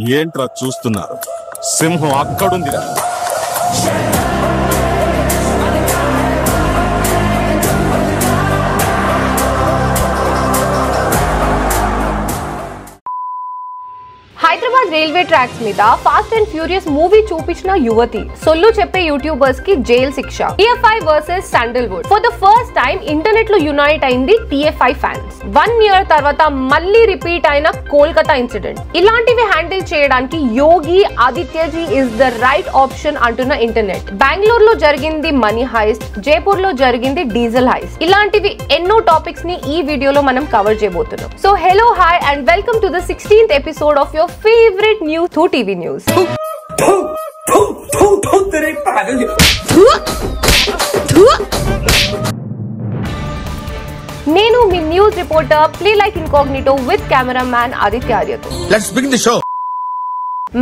ఏంట్రా చూస్తున్నారు? సింహం అక్కడుందిరా. హైదరాబాద్ రైల్వే ట్రాక్స్ మీద ఫాస్ట్ అండ్ ఫ్యూరియస్ మూవీ చూపించిన యువతి సొల్లు చెప్పే యూట్యూబర్స్ కి జైల్ శిక్ష. TFI versus sandalwood. For the first time internet లో యునైట్ అయింది TFI ఫ్యాన్స్. 1 year తర్వాత మళ్ళీ రిపీట్ అయిన కోల్కతా ఇన్సిడెంట్. ఇలాంటివి హ్యాండిల్ చేయడానికి యోగి ఆదిత్యజీ ఇస్ ద రైట్ ఆప్షన్ అంటున్న ఇంటర్నెట్. బెంగళూరు లో జరిగింది మనీ హైస్ట్, జైపూర్ లో జరిగింది డీజిల్ హైస్ట్. ఇలాంటివి ఎన్నో టాపిక్స్ ని ఈ వీడియోలో మనం కవర్ చేయబోతున్నాం. So hello hi and welcome to the 16th episode of your favorite news 2TV News. నేను మీ news reporter play like incognito with cameraman Aditya ఆర్యతో. Let's begin the show.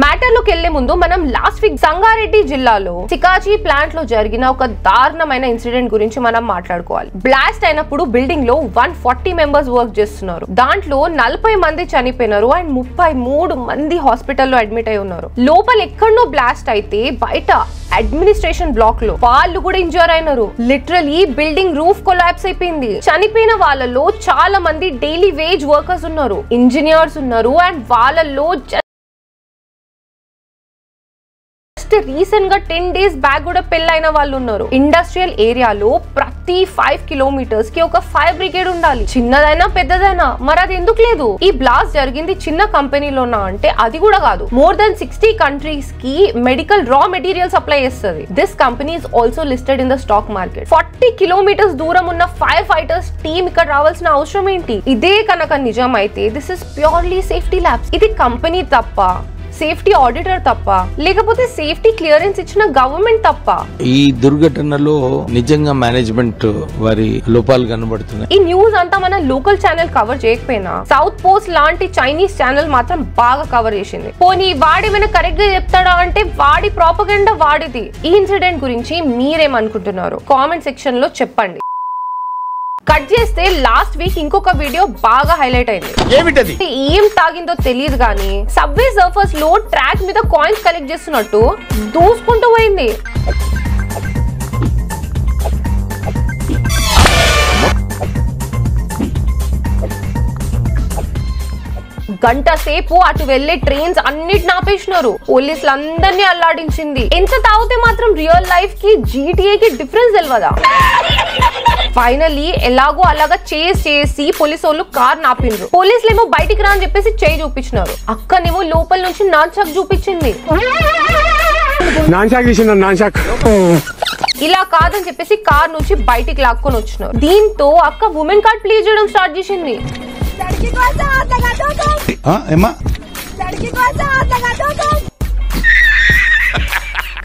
Matter లోకి వెళ్లే ముందు మనం లాస్ట్ వీక్ సంగారెడ్డి జిల్లాలో సికాచి ప్లాంట్ లో జరిగిన ఒక దారుణమైన ఇన్సిడెంట్ గురించి మనం మాట్లాడుకోవాలి. బ్లాస్ట్ అయినప్పుడు బిల్డింగ్ లో 140 మెంబర్స్ వర్క్ చేస్తున్నారు. దాంట్లో 40 మంది చనిపోయినారు అండ్ 33 మంది హాస్పిటల్లో అడ్మిట్ అయి ఉన్నారు. లోపల ఎక్కడో బ్లాస్ట్ అయితే బయట అడ్మినిస్ట్రేషన్ బ్లాక్ లో వాళ్ళు కూడా ఇంజూర్ అయినారు. లిటరలీ బిల్డింగ్ రూఫ్ కొలాప్స్ అయిపోయింది. చనిపోయిన వాళ్ళలో చాలా మంది డైలీ వేజ్ వర్కర్స్ ఉన్నారు, ఇంజనీర్స్ ఉన్నారు అండ్ వాళ్ళలో రీసెంట్ గా 10 days బ్యాక్ కూడా పెళ్ళైన వాళ్ళు ఉన్నారు. ఇండస్ట్రియల్ ఏరియాలో ప్రతి 5 kilometers కి ఒక ఫైర్ బ్రిగేడ్ ఉండాలి, చిన్నదైనా పెద్దదైనా. మరి అది ఎందుకు లేదు? ఈ బ్లాస్ట్ జరిగింది చిన్న కంపెనీలోనా అంటే అది కూడా కాదు. మోర్ దెన్ 60 countries కి మెడికల్ రా మెటీరియల్ సప్లై చేస్తుంది. This company is also listed in the stock market. 40 kilometers దూరం ఉన్న ఫైర్ ఫైటర్స్ టీమ్ ఇక్కడ రావాల్సిన అవసరం ఏంటి? ఇదే కనుక నిజం అయితే this is purely safety labs. ఇది కంపెనీ తప్ప, సేఫ్టీ ఆడిటర్ తప్ప, లేకపోతే సేఫ్టీ క్లియరెన్స్ ఇచ్చిన గవర్నమెంట్ తప్ప? ఈ దుర్ఘటనలో నిజంగా మేనేజ్మెంట్ వారి లోపాలు కనబడుతున్నాయి. ఈ న్యూస్ అంతా మన లోకల్ ఛానల్ కవర్ చేయకపోయినా సౌత్ పోస్ట్ లాంటి చైనీస్ ఛానల్ మాత్రం బాగా కవర్ చేసింది. పోనీ వాడేమైనా కరెక్ట్ గా చెప్తాడా అంటే వాడి ప్రాపగండా వాడిది. ఈ ఇన్సిడెంట్ గురించి మీరేమనుకుంటున్నారు కామెంట్ సెక్షన్ లో చెప్పండి. కట్ చేస్తే లాస్ట్ వీక్ ఇంకొక వీడియో బాగా హైలైట్ అయింది. ఏం తాగిందో తెలియదు కానీ సబ్వే సర్ఫర్స్ లో ట్రాక్ మీద కాయిన్స్ కలెక్ట్ చేస్తున్నట్టు దూసుకుంటూ పోయింది. గంట సేపు అటు వెళ్లే ట్రైన్స్ అన్నిటిని ఆపేసినారు. పోలీసులు అందరినీ అల్లాడించింది. ఎంత తాగితే మాత్రం రియల్ లైఫ్ కి GTA కి డిఫరెన్స్ తెలియదా? ఫైనలీ ఎలాగో అలాగా చేసి పోలీసు వాళ్ళు కార్ నాపిండ్రు. పోలీసులు ఏమో బయటికి రా అని చెప్పేసి చేయి చూపించినారు. అక్కనేమో లోపల నుంచి నాన్షాక్ చూపించింది. ఇలా కాదని చెప్పేసి కార్ నుంచి బయటికి లాక్కొని వచ్చినారు. దీంతో అక్క ఉమెన్ కార్డ్ ప్లే చేయడం స్టార్ట్ చేసింది.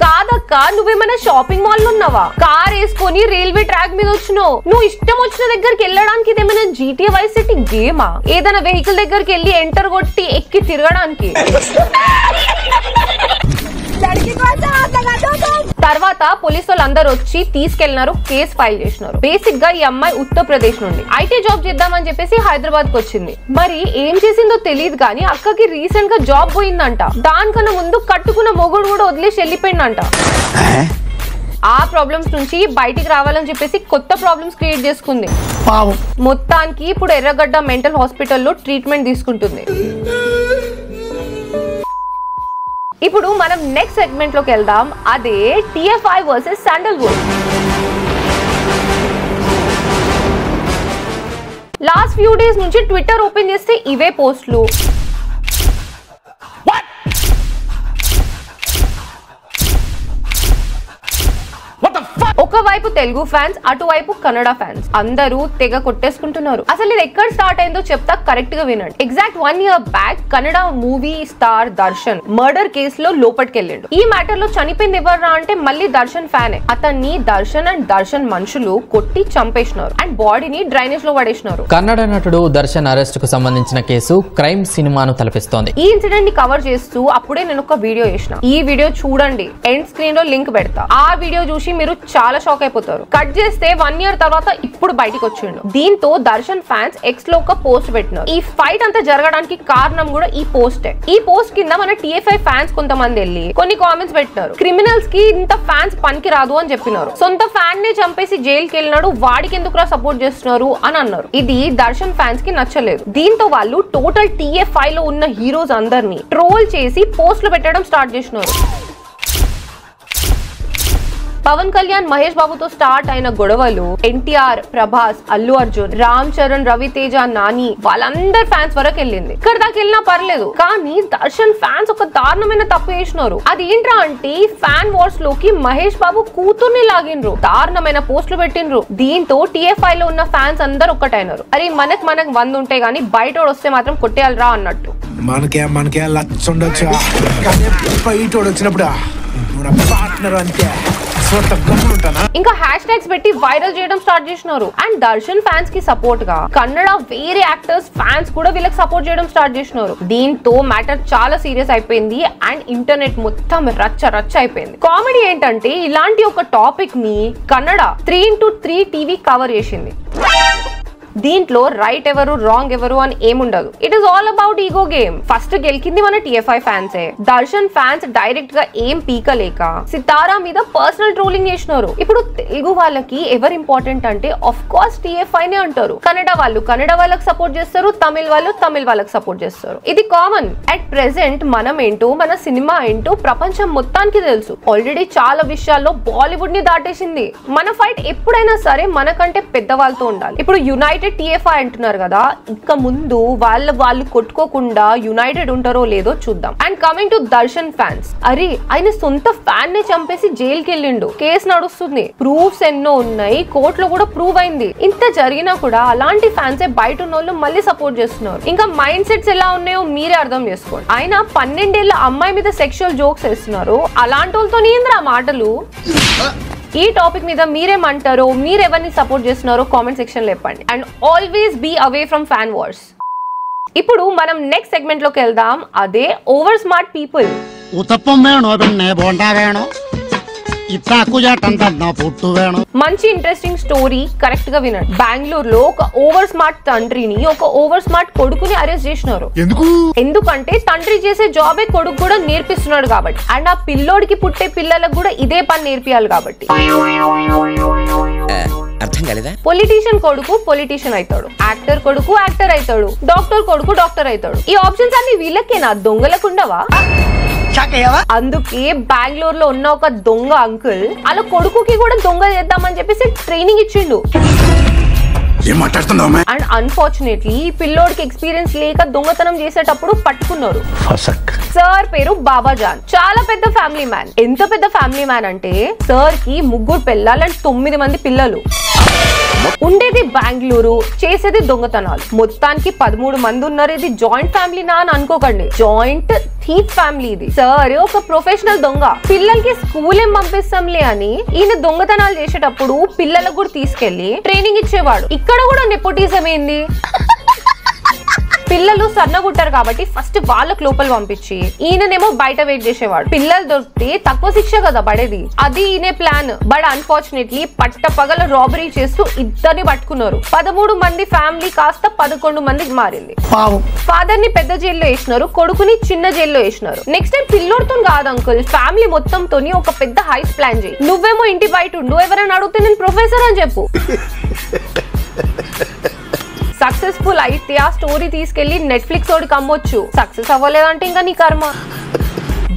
కాదక్క, నువ్వేమైనా షాపింగ్ మాల్ లో ఉన్నావా? కార్ వేసుకొని రైల్వే ట్రాక్ మీద వచ్చినావు. నువ్వు ఇష్టం వచ్చిన దగ్గరికి వెళ్ళడానికి ఇదేమైనా GTA వైస్ సిటీ గేమా? ఏదైనా వెహికల్ దగ్గరికి వెళ్ళి ఎంటర్ కొట్టి ఎక్కి తిరగడానికి? తర్వాత పోలీసు వాళ్ళు అందరూ వచ్చి తీసుకెళ్లినారు, కేసు ఫైల్ చేసినారు. బేసిక్ గా ఈ అమ్మాయి ఉత్తరప్రదేశ్ నుండి IT జాబ్ చేద్దామని చెప్పేసి హైదరాబాద్ కు వచ్చింది. మరి ఏం చేసిందో తెలియదు కానీ అక్కకి రీసెంట్ గా జాబ్ పోయిందంట. దానికన్నా ముందు కట్టుకున్న మొగుడు కూడా వదిలేసి వెళ్ళిపోయిందంట. ఆ ప్రాబ్లమ్స్ నుంచి బయటికి రావాలని చెప్పేసి కొత్త ప్రాబ్లమ్స్ క్రియేట్ చేసుకుంది. మొత్తానికి ఇప్పుడు ఎర్రగడ్డ మెంటల్ హాస్పిటల్లో ట్రీట్మెంట్ తీసుకుంటుంది. ఇప్పుడు మనం నెక్స్ట్ సెగ్మెంట్ లోకి వెళ్దాం. అదే TFI versus sandalwood. Last few days నుంచి ట్విట్టర్ ఓపెన్ చేస్తే ఇవే పోస్టులు. ఒకవైపు తెలుగు ఫ్యాన్స్, అటువైపు కన్నడ ఫ్యాన్స్ అందరూ తెగ కొట్టేసుకుంటున్నారు. అసలు ఇది ఎక్కడ స్టార్ట్ అయిందో చెప్తా, కరెక్ట్ గా వినండి. Exact 1 year back Kannada movie star Darshan murder కేసులో లోపలికెళ్ళిండు. ఈ మ్యాటర్ లో చనిపోయింది ఎవర్రా అంటే మళ్ళీ దర్శన్ ఫ్యానే. అతన్ని దర్శన్ అండ్ దర్శన్ మనుషులు కొట్టి చంపేసినారు అండ్ బాడీని డ్రైనేజ్ లో పడేసినారు. కన్నడ నటుడు దర్శన్ అరెస్ట్ కు సంబంధించిన కేసు క్రైమ్ సినిమాను తలపిస్తోంది. ఈ ఇన్సిడెంట్ ని కవర్ చేస్తూ అప్పుడే నేను ఒక వీడియో చేసిన. ఈ వీడియో చూడండి, ఎండ్ స్క్రీన్ లో లింక్ పెడతా. ఆ వీడియో చూసి మీరు చాలా షాక్ షాక్ అయిపోతారు. కట్ చేస్తే 1 year తర్వాత ఇప్పుడు బయటికి వచ్చిండు. దీంతో దర్శన్ ఫ్యాన్స్ ఎక్స్ లో ఒక పోస్ట్ పెట్టినారు. ఈ ఫైట్ అంతా జరగడానికి కారణం కూడా ఈ పోస్టే. ఈ పోస్ట్ కింద మన TFI ఫ్యాన్స్ కొంతమంది వెళ్ళి కొన్ని కామెంట్స్ పెట్టినారు. క్రిమినల్స్ కి ఇంత ఫ్యాన్స్ పనికి రాదు అని చెప్పినారు. సొంత ఫ్యాన్ నే చంపేసి జైలుకి వెళ్ళినాడు, వాడికి ఎందుకు సపోర్ట్ చేస్తున్నారు అని అన్నారు. ఇది దర్శన్ ఫ్యాన్స్ కి నచ్చలేదు. దీంతో వాళ్ళు టోటల్ TFI లో ఉన్న హీరోస్ అందరినీ ట్రోల్ చేసి పోస్టులు పెట్టడం స్టార్ట్ చేసినారు. పవన్ కళ్యాణ్ మహేష్ బాబుతో స్టార్ట్ అయిన గొడవలు NTR, ప్రభాస్, అల్లు అర్జున్, రామ్ చరణ్, రవితేజ, నాని వాళ్ళందరు ఫ్యాన్స్ వరకు వెళ్ళింది. ఇక్కడ దాకా వెళ్ళినా పర్లేదు, కానీ దర్శన్ ఫ్యాన్స్ ఒక దారుణమైన తప్పు చేసినారు. అది ఏంట్రా అంటే ఫ్యాన్ వార్స్ లోకి మహేష్ బాబు కూతుర్ని లాగిన్రు, దారుణమైన పోస్టులు పెట్టిండ్రు. దీంతో TFI లో ఉన్న ఫ్యాన్స్ అందరు ఒక్కటైనారు. అరే మనకు 100 ఉంటే గానీ బయట వస్తే మాత్రం కొట్టేయాలరా అన్నట్టు. మనకే లచ్చుండొచ్చు, కానీ బయట వచ్చినప్పుడు పార్ట్నర్ అంతే. ఇంకా హ్యాష్ ట్యాగ్స్ పెట్టి వైరల్ చేయడం స్టార్ట్ చేసినారు. అండ్ దర్శన్ ఫ్యాన్స్ కి సపోర్ట్ గా కన్నడ వేరే యాక్టర్స్ ఫ్యాన్స్ కూడా వీళ్ళకి సపోర్ట్ చేయడం స్టార్ట్ చేసినారు. దీంతో మ్యాటర్ చాలా సీరియస్ అయిపోయింది అండ్ ఇంటర్నెట్ మొత్తం రచ్చ అయిపోయింది. కామెడీ ఏంటంటే ఇలాంటి ఒక టాపిక్ ని కన్నడ 3x3 టీవీ కవర్ చేసింది. దీంట్లో రైట్ ఎవరు రాంగ్ ఎవరు అని ఏముండదు. It is all about ego game. First గెలికింది మన TFI ఫ్యాన్సే. దర్శన్ ఫ్యాన్స్ డైరెక్ట్ గా ఏం పీకలేక సితారా మీద పర్సనల్ ట్రోలింగ్ చేసినారు. ఇప్పుడు తెలుగు వాళ్ళకి ఎవరు ఇంపార్టెంట్ అంటే ఆఫ్ కోర్స్ TFI నే అంటారు. కన్నడ వాళ్ళకి సపోర్ట్ చేస్తారు, తమిళ వాళ్ళకి సపోర్ట్ చేస్తారు. ఇది కామన్. అట్ ప్రెసెంట్ మనం ఏంటో, మన సినిమా ఏంటో ప్రపంచం మొత్తానికి తెలుసు. ఆల్రెడీ చాలా విషయాల్లో బాలీవుడ్ ని దాటేసింది. మన ఫైట్ ఎప్పుడైనా సరే మనకంటే పెద్దవాళ్ళతో ఉండాలి. ఇప్పుడు యునైటెడ్ TFI అంటున్నారు కదా, ఇక ముందు వాళ్ళు కొట్టుకోకుండా యునైటెడ్ ఉంటారో లేదో చూద్దాం. And coming to Darshan fans, అరే ఆయన సొంత ఫ్యాన్ ని చంపేసి జైలుకి వెళ్ళిండు, కేసు నడుస్తుంది, ప్రూఫ్స్ ఎన్నో ఉన్నాయి, కోర్టులో కూడా ప్రూవ్ అయింది. ఇంత జరిగినా కూడా అలాంటి ఫ్యాన్సే బయట ఉన్న వాళ్ళు మళ్ళీ సపోర్ట్ చేస్తున్నారు. ఇంకా మైండ్ సెట్స్ ఎలా ఉన్నాయో మీరే అర్థం చేసుకోండి. ఆయన 12 ఏళ్ల అమ్మాయి మీద సెక్షువల్ జోక్స్ వేస్తున్నారు. అలాంటి వాళ్ళతో ఏంద్రా మాటలు? ఈ టాపిక్ మీద మీరేమంటారో, మీరెవరిని సపోర్ట్ చేస్తున్నారో కామెంట్ సెక్షన్ లో చెప్పండి. And always be away from fan wars. ఇప్పుడు మనం నెక్స్ట్ సెగ్మెంట్ లోకి వెళ్దాం. అదే ఓవర్ స్మార్ట్ పీపుల్. మంచి ఇంట్రెస్టింగ్ స్టోరీ కరెక్ట్ గా వినండి. బెంగళూరులో ఒక ఓవర్ స్మార్ట్ తండ్రిని ఒక ఓవర్ స్మార్ట్ కొడుకుని అరెస్ట్ చేసినారు. ఎందుకంటే తండ్రి చేసే జాబే కొడుకు కూడా నేర్పిస్తున్నాడు కాబట్టి. అండ్ ఆ పిల్లోడికి పుట్టే పిల్లలకు కూడా ఇదే పని నేర్పియాలి కాబట్టి. పొలిటీషియన్ కొడుకు పొలిటీషియన్ అవుతాడు, యాక్టర్ కొడుకు యాక్టర్ అవుతాడు, డాక్టర్ కొడుకు డాక్టర్ అవుతాడు. ఈ ఆప్షన్స్ అన్ని వీళ్ళకేనా, దొంగలకు ఉండవా? అందుకే బెంగళూరులో ఉన్న ఒక దొంగ అంకుల్ అలా కొడుకుకి కూడా దొంగ చేద్దామని చెప్పేసి ట్రైనింగ్ ఇచ్చిండు. అండ్ అన్ఫార్చునేట్లీ ఈ పిల్లోడికి ఎక్స్పీరియన్స్ లేక దొంగతనం చేసేటప్పుడు పట్టుకున్నారు. సార్ పేరు బాబాజాన్. చాలా పెద్ద ఫ్యామిలీ మ్యాన్. ఎంత పెద్ద ఫ్యామిలీ మ్యాన్ అంటే సార్ కి 3 పిల్లలు అండ్ 9 మంది పిల్లలు. ఉండేది బెంగళూరు, చేసేది దొంగతనాలు. మొత్తానికి 13 మంది ఉన్నారు. ఇది జాయింట్ ఫ్యామిలీ నా అని అనుకోకండి, జాయింట్ థీఫ్ ఫ్యామిలీ ఇది. సార్ ఒక ప్రొఫెషనల్ దొంగ. పిల్లలకి స్కూల్ ఏం పంపిస్తాంలే అని ఈయన దొంగతనాలు చేసేటప్పుడు పిల్లలకు కూడా తీసుకెళ్లి ట్రైనింగ్ ఇచ్చేవాడు. ఇక్కడ కూడా నెపోటిజం ఏంది? పిల్లలు సన్నగుంటారు కాబట్టి ఫస్ట్ వాళ్ళకు లోపల పంపించి ఈయననేమో బయట వెయిట్ చేసేవాడు. పిల్లలు దొరికితే తక్కువ శిక్ష కదా పడేది, అది ఈయన ప్లాన్. బట్ అన్ఫార్చునేట్లీ పట్ట పగల రాబరీ చేస్తూ ఇద్దరిని పట్టుకున్నారు. 13 మంది ఫ్యామిలీ కాస్త 11 మందికి మారింది. ఫాదర్ ని పెద్ద జైల్లో వేసినారు, కొడుకుని చిన్న జైల్లో వేసినారు. నెక్స్ట్ టైం పిల్లోడితో కాదు అంకుల్, ఫ్యామిలీ మొత్తంతో ఒక పెద్ద హైస్ ప్లాన్ చేయి. నువ్వేమో ఇంటి బయట ఉండు, ఎవరైనా అడిగితే నేను ప్రొఫెసర్ అని చెప్పు. సక్సెస్ఫుల్ అయితే ఆ స్టోరీ తీసుకెళ్లి నెట్ఫ్లిక్స్ ఓడికి అమ్మొచ్చు. సక్సెస్ అవ్వలేదంటే ఇంకా నీ కర్మ.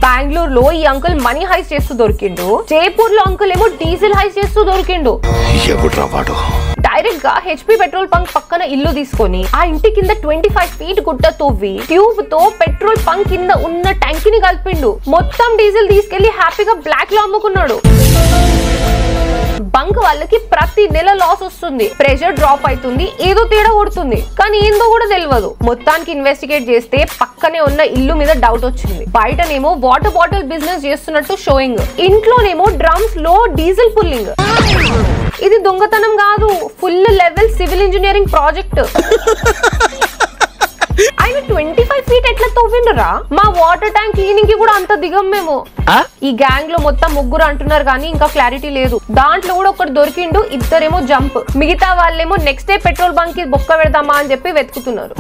బెంగళూరులో ఈ అంకుల్ మనీ హైస్ చేస్తూ దొరికిండు. జైపూర్ లో అంకుల్ ఏమో డీజిల్ హైస్ చేస్తూ దొరికిండు. డైరెక్ట్ గా HP పెట్రోల్ బంక్ పక్కన ఇల్లు తీసుకొని ఆ ఇంటి కింద 25 feet గుట్ట తవ్వి ట్యూబ్ తో పెట్రోల్ బంక్ కింద ఉన్న ట్యాంక్ ని కలిపిండు. మొత్తం డీజిల్ తీసుకెళ్లి హ్యాపీగా బ్లాక్ లో అమ్ముకున్నాడు. బంక్ వాళ్ళకి ప్రతి నెల లాస్ వస్తుంది, ప్రెషర్ డ్రాప్ అవుతుంది, ఏదో తేడా కొడుతుంది, కానీ ఏందో కూడా తెలియదు. మొత్తానికి ఇన్వెస్టిగేట్ చేస్తే పక్కనే ఉన్న ఇల్లు మీద డౌట్ వచ్చింది. బయటనేమో వాటర్ బాటిల్ బిజినెస్ చేస్తున్నట్టు షోయింగ్, ఇంట్లోనేమో డ్రమ్స్ లో డీజిల్ పుల్లింగ్. ఇది దొంగతనం కాదు, full level civil engineering project. ఆయన 25 feet ఎట్లా తవ్విండ్రా? మా వాటర్ ట్యాంక్ క్లీనింగ్ కి కూడా అంత దిగం మేము. ఈ గ్యాంగ్ లో మొత్తం ముగ్గురు అంటున్నారు కానీ ఇంకా క్లారిటీ లేదు. దాంట్లో కూడా ఒకటి దొరికిండు, ఇద్దరేమో జంప్, మిగతా వాళ్ళేమో నెక్స్ట్ డే పెట్రోల్ బంక్ కి బొక్క పెడదామా అని చెప్పి వెతుకుతున్నారు.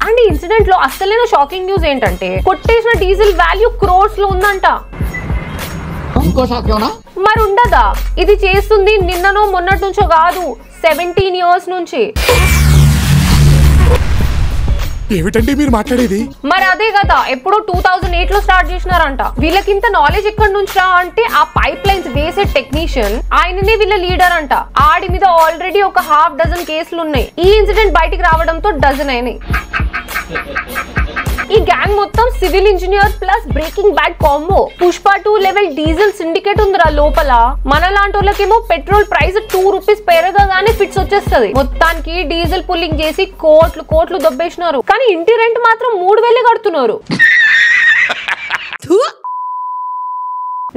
అండ్ ఈ ఇన్సిడెంట్ లో అసలైన షాకింగ్ న్యూస్ ఏంటంటే కొట్టేసిన డీజిల్ వాల్యూ క్రోర్స్ లో ఉందంట. మరి ఉండదా? ఇది చేస్తుంది నిన్ననో మొన్నటి నుంచో కాదు, 17 years నుంచి. ఏమిటండి మీరు మాట్లాడేది? మరి అదే కదా, ఎప్పుడో 2008 లో స్టార్ట్ చేసినారంట. వీళ్ళకింత నాలెడ్జ్ ఎక్కడి నుంచా అంటే ఆ పైప్ లైన్స్ వేసే టెక్నీషియన్ ఆయననే వీళ్ళ లీడర్ అంట. ఆడి మీద ఆల్రెడీ ఒక 6 కేసులు ఉన్నాయి. ఈ ఇన్సిడెంట్ బయటికి రావడంతో డజన్ అయినాయి. ఈ గ్యాంగ్ మొత్తం civil engineer plus breaking bad combo. Pushpa 2 level diesel syndicate ఉందిరా లోపల. మన లాంటి వాళ్ళకేమో పెట్రోల్ ప్రైస్ 2 రూపీస్ పెరగగానే ఫిట్స్ వచ్చేస్తుంది. మొత్తానికి డీజిల్ పుల్లింగ్ చేసి కోట్లు దొబ్బేసినారు. కానీ ఇంటి రెంట్ మాత్రం 3000 కడుతున్నారు.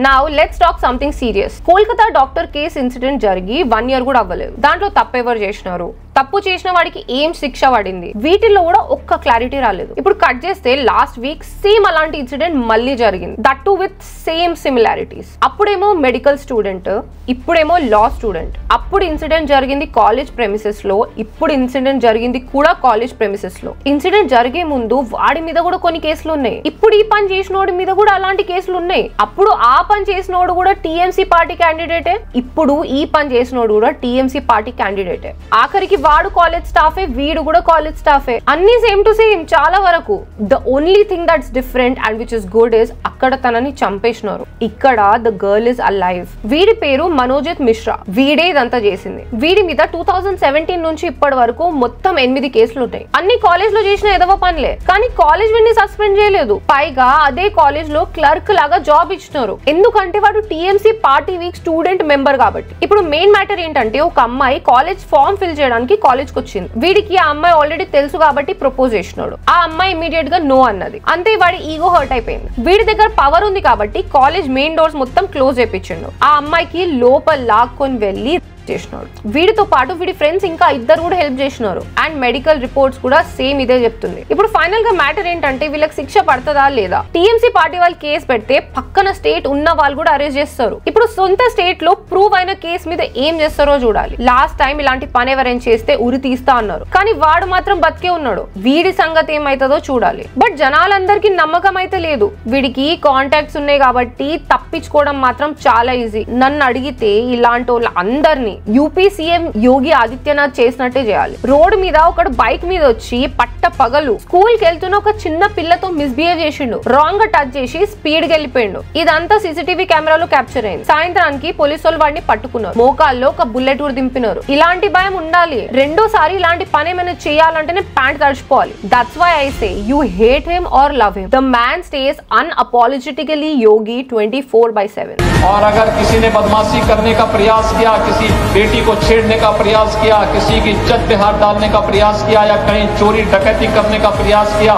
Now let's talk something serious. Kolkata doctor case incident జరిగి 1 year కూడా అవ్వలేదు. దాంట్లో తప్పెవరు చేసినారు, తప్పు చేసిన వాడికి ఏం శిక్ష పడింది, వీటిల్లో కూడా ఒక్క క్లారిటీ రాలేదు. ఇప్పుడు కట్ చేస్తే లాస్ట్ వీక్ సేమ్ అలాంటి ఇన్సిడెంట్ మళ్ళీ జరిగింది, that to with same similarities. అప్పుడేమో మెడికల్ స్టూడెంట్, ఇప్పుడేమో లా స్టూడెంట్. అప్పుడు ఇన్సిడెంట్ జరిగింది కాలేజ్ ప్రెమిసెస్ లో, ఇప్పుడు ఇన్సిడెంట్ జరిగింది కూడా కాలేజ్ ప్రెమిసెస్ లో. ఇన్సిడెంట్ జరిగే ముందు వాడి మీద కూడా కొన్ని కేసులు ఉన్నాయి, ఇప్పుడు ఈ పని చేసినోడి మీద కూడా అలాంటి కేసులు ఉన్నాయి. అప్పుడు ఆ పని చేసినోడు కూడా టీఎంసీ పార్టీ క్యాండిడేటే, ఇప్పుడు ఈ పని చేసినోడు కూడా టీఎంసీ పార్టీ క్యాండిడేటే. ఆఖరికి వాడు కాలేజ్ స్టాఫే, వీడు కూడా కాలేజ్ స్టాఫే. అన్ని సేమ్ టు సేమ్ చాలా వరకు. The only thing that's different and which is good is అక్కడ తనని చంపేసినారు, ఇక్కడ ద గర్ల్ ఇస్ అలైవ్. వీడి పేరు మనోజిత్ మిశ్రా, వీడే ఇదంతా చేసింది. వీడి మీద 2017 నుంచి ఇప్పటి వరకు మొత్తం 8 కేసులు ఉంటాయి. అన్ని కాలేజ్ లో చేసిన ఎదవ పనులే, కానీ కాలేజ్ వీడిని సస్పెండ్ చేయలేదు. పైగా అదే కాలేజ్ లో క్లర్క్ లాగా జాబ్ ఇచ్చినారు, ఎందుకంటే వాడు TMC party week student member కాబట్టి. ఇప్పుడు మెయిన్ మ్యాటర్ ఏంటంటే ఒక అమ్మాయి కాలేజ్ ఫామ్ ఫిల్ చేయడానికి కాలేజ్ కి వచ్చింది. వీడికి ఆ అమ్మాయి ఆల్రెడీ తెలుసు కాబట్టి ప్రపోజ్ చేసినాడు. ఆ అమ్మాయి ఇమీడియట్ గా నో అన్నది, అంతే వాడి ఈగో హర్ట్ అయిపోయింది. వీడి దగ్గర పవర్ ఉంది కాబట్టి కాలేజ్ మెయిన్ డోర్స్ మొత్తం క్లోజ్ చేయించిండు. ఆ అమ్మాయికి లోపల లాక్కొని వెళ్ళి చేసినాడు. వీడితో పాటు వీడి ఫ్రెండ్స్ ఇంకా ఇద్దరు కూడా హెల్ప్ చేసినారు. అండ్ మెడికల్ రిపోర్ట్స్ కూడా సేమ్ ఇదే చెప్తుంది. ఇప్పుడు ఫైనల్ గా మ్యాటర్ ఏంటంటే వీళ్ళకి శిక్ష పడుతుందా లేదా? టీఎంసీ పార్టీ వాళ్ళు కేసు పెడితే పక్కన స్టేట్ ఉన్న వాళ్ళు కూడా అరెస్ట్ చేస్తారు. ఇప్పుడు సొంత స్టేట్ లో ప్రూవ్ అయిన కేసు మీద ఏం చేస్తారో చూడాలి. లాస్ట్ టైం ఇలాంటి పని ఎవరైనా చేస్తే ఉరి తీస్తా అన్నారు, కానీ వాడు మాత్రం బతికే ఉన్నాడు. వీడి సంగతి ఏమైతుందో చూడాలి. బట్ జనాలందరికీ నమ్మకం అయితే లేదు. వీడికి కాంటాక్ట్స్ ఉన్నాయి కాబట్టి తప్పించుకోవడం మాత్రం చాలా ఈజీ. నన్ను అడిగితే ఇలాంటి వాళ్ళ అందరినీ యూపీ సీఎం యోగి ఆదిత్యనాథ్ చేసినట్టే చేయాలి. రోడ్ మీద ఒకడు బైక్ మీద వచ్చి పట్ట పగలు స్కూల్ కి వెళ్తున్న ఒక చిన్న పిల్లతో మిస్బిహేవ్ చేసిండు, రాంగ్ గా టచ్ చేసి స్పీడ్ గా వెళ్ళిపోయిండు. ఇదంతా సీసీటీవీ కెమెరాలో క్యాప్చర్ అయింది. సాయంత్రానికి పోలీసు వాళ్ళు వాడిని పట్టుకున్నారు, మోకాల్లో ఒక బుల్లెట్ కూడా దింపినారు. ఇలాంటి భయం ఉండాలి. రెండోసారి ఇలాంటి పని ఏమైనా చేయాలంటేనే ప్యాంట్ తడిచిపోవాలి. That's why I say you hate him or love him, the man stays unapologetically Yogi 24/7. और अगर किसी ने बदमाशी करने का प्रयास किया, किसी बेटी को छेड़ने का प्रयास किया, किसी की इज्जत पे हाथ डालने का प्रयास किया या कहीं चोरी डकैती करने का प्रयास किया,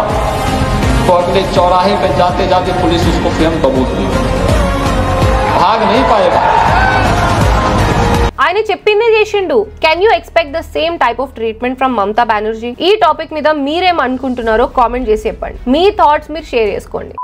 तो अगले चौराहे पे जाते जाते पुलिस उसको स्वयं कबूल देगी, भाग नहीं पाएगा. ఆయన చెప్పిందే చేసిండు. Can you expect the same type of treatment from Mamata Banerjee? ఈ టాపిక్ మీద మీరేం అనుకుంటున్నారో కామెంట్ చేసి చెప్పండి. మీ థాట్స్ మీరు షేర్ చేసుకోండి.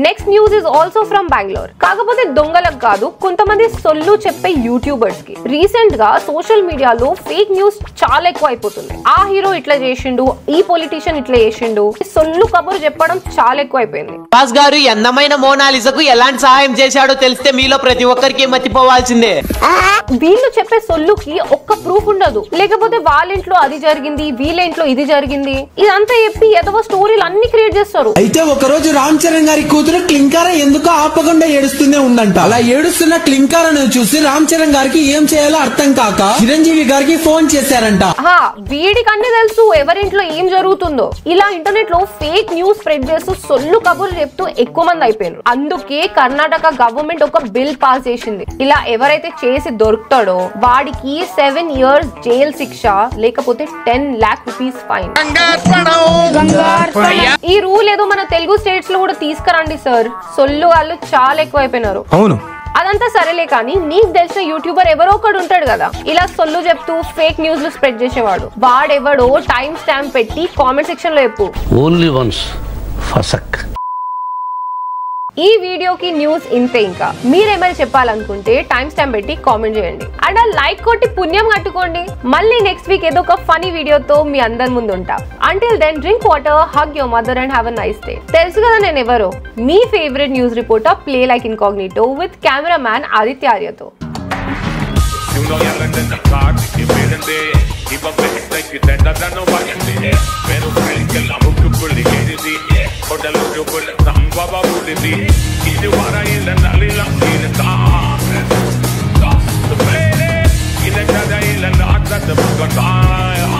Next news is also from Bengaluru. కాకపోతే దొంగలకు కాదు, కొంతమంది సొల్లు చెప్పే యూట్యూబర్స్ కి రీసెంట్ గా సోషల్ మీడియాలో ఫేక్ న్యూస్ చాలా ఎక్కువ అయిపోతుంది. ఆ హీరో ఇట్లా చేసిండు, ఈ పొలిటీషియన్ ఇట్లా చేసిండు, సొల్లు కబురు చెప్పడం చాలా ఎక్కువ అయిపోయింది. బాస్ గారు అందమైన మోనాలిసాకు ఎలాంటి సహాయం చేశాడో తెలిస్తే మీలో ప్రతి ఒక్కరికి మర్చిపోవాల్సిందే. వీళ్ళు చెప్పే సొల్లుకి ఒక్క ప్రూఫ్ ఉండదు, లేకపోతే వాళ్ళ ఇంట్లో అది జరిగింది, వీళ్ళ ఇంట్లో ఇది జరిగింది, ఇదంతా చెప్పి ఏదో స్టోరీలు అన్ని క్రియేట్ చేస్తారు. అయితే ఒక రోజు రామ్ చరణ్ గారి కూతురు క్లింకార ఎందుకో ఆపకుండా ఏడుస్తూనే ఉందంట. అలా ఏడుస్తున్న క్లింకారను చూసి రామ్ చరణ్ గారికి ఏం చేయాలో అర్థం కాక చిరంజీవి గారికి ఫోన్ చేశారంట. వీడికన్నీ తెలుసు ఎవరింట్లో ఏం జరుగుతుందో. ఇలా ఇంటర్నెట్ లో ఫేక్ న్యూస్ స్ప్రెడ్ చేస్తూ సొల్లు కబుర్లు చెప్తూ ఎక్కువ మంది అయిపోయారు. అందుకే కర్ణాటక గవర్నమెంట్ ఒక బిల్ పాస్ చేసింది. ఇలా ఎవరైతే చేసి దొరుకుతాడో వాడికి 7 years జైలు శిక్ష, లేకపోతే 10 lakh rupees ఫైన్. ఈ రూల్ ఏదో మన తెలుగు స్టేట్స్ లో కూడా తీసుకురండి సార్. సొల్లు వాళ్ళు చాలా ఎక్కువ అయిపోయినారు. అవును, అదంతా సరేలే కానీ నీకు తెలిసిన యూట్యూబర్ ఎవరో ఒకడు ఉంటాడు కదా ఇలా సొల్లు చెప్తూ ఫేక్ న్యూస్ లు స్ప్రెడ్ చేసేవాడు. వాడెవడో టైం స్టాంప్ పెట్టి కామెంట్ సెక్షన్ లో చెప్పు. ఓన్లీ వన్స్ ఫసక్. ఈ వీడియోకి న్యూస్ ఇంతే. ఇంకా మీరేమైనా చెప్పాలనుకుంటే టైం స్టాంప్ పెట్టి కామెంట్ చేయండి. అండ్ ఆ లైక్ కొట్టి పుణ్యం కట్టుకోండి. మళ్ళీ నెక్స్ట్ వీక్ ఏదో ఒక ఫనీ వీడియోతో మీ అందరి ముందు ఉంటా. Until then drink water, hug your mother and have a nice day. తెలుసు కదా నేను ఎవరో, మీ favourite news reporter play like incognito with cameraman Aditya ఆర్యతో. In the